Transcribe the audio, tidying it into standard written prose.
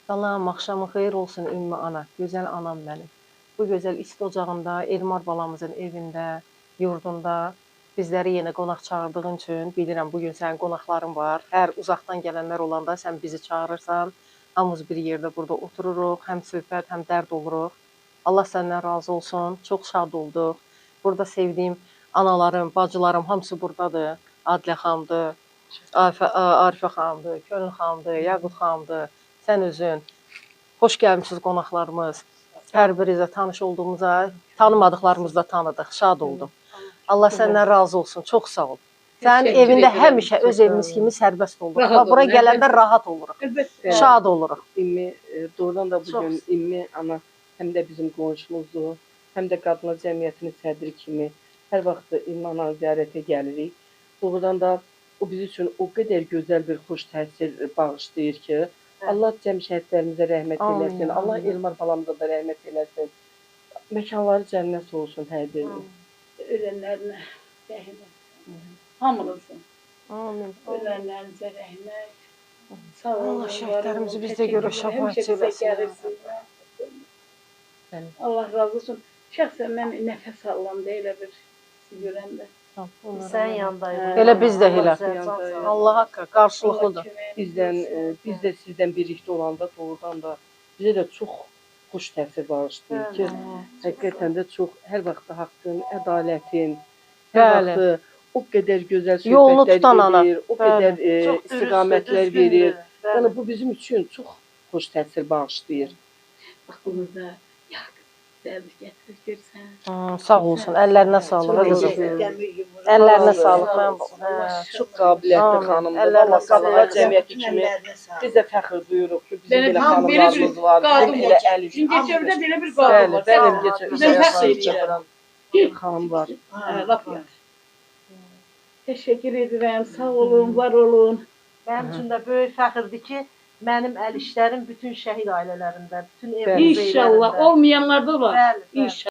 Salam, axşamın xeyir olsun Ümmü ana, gözəl anam mənim. Bu gözəl isti ocağında, Elmar balamızın evində, yurdunda bizləri yenə qonaq çağırdığın üçün bilirəm bugün sənin qonaqların var. Hər uzaqdan gələnlər olanda sən bizi çağırırsan. Hamımız bir yerdə burada otururuq, həm söhbət, həm dərd oluruq. Allah səndən razı olsun. Çox şad olduq. Burada sevdiyim analarım, bacılarım hamısı burdadır. Adilə xanımdır, Arifə xanımdır, Könül xanımdır, Yaqut xanımdır. Sən özün. Xoş gəlmişsiniz qonaqlarımız. Hər birinizə tanış olduğumuza, tanımadıqlarımızı da tanıdıq. Şad oldum. Allah səndən razı olsun. Çox sağ ol. Sənin evində həmişə öz evimiz kimi sərbəst oluruq. Bura gələndə rahat oluruq. Şad oluruq. İmmi, doğrudan da bugün İmmi ana həm də bizim qonşumuzdur, həm də Qadınlar Cəmiyyətinin sədri kimi hər vaxt İmmi ananı ziyarətə gəlirik. Doğrudan da o bizim üçün o qədər gözəl bir xoş təsir bağışlayır ki, Allah cəm şəhidlərimizə rəhmət eləsin. Allah Elmar balamıza da rəhmət eləsin. Məkanları cənnət olsun hər birinin. Ölənlərinə rəhmət. Hamınızın. Amin. Ölənlərinizə rəhmət. Sağ olun. Allah şəhidlərimizi biz də görə şəfaət eləsin. Allah razı olsun. Şəxsən mən nəfəs alıram da elə bir görəndə. Sən yandaydın. Elə biz də elə. Allah haqqı qarşılıqlıdır. Biz də sizdən birlikdə olanda doğrudan da bizə də çox xoş təsir bağışlayır ki, həqiqətən də çox hər vaxt haqqın, ədalətin, hər vaxt o qədər gözəl söhbətlər verir, o qədər istiqamətlər verir. Yəni bu bizim üçün çox xoş təsir bağışlayır. Bax bunu da yağ gətirib görsən. Sağ olsun. Əllərinə sağlıq qızım. Əllərinə sağlıq. Çox qabiliyyətli xanımdır. Allah Qadınlar Cəmiyyəti kimi biz də fəxr duyuruq ki, bizim belə xanımlarımız var. Bizim elə əl işi. Keçəvdə belə bir qadın var. Bəli, keçəvdə xanım var. Lap yaxşı. Təşəkkür edirəm. Sağ olun, var olun. Mənim üçün də böyük fəxrdir ki, mənim əl işlərim bütün şəhid ailələrində, bütün ev İnşallah olmayanlar da var. Bəli, bəli. İnşallah.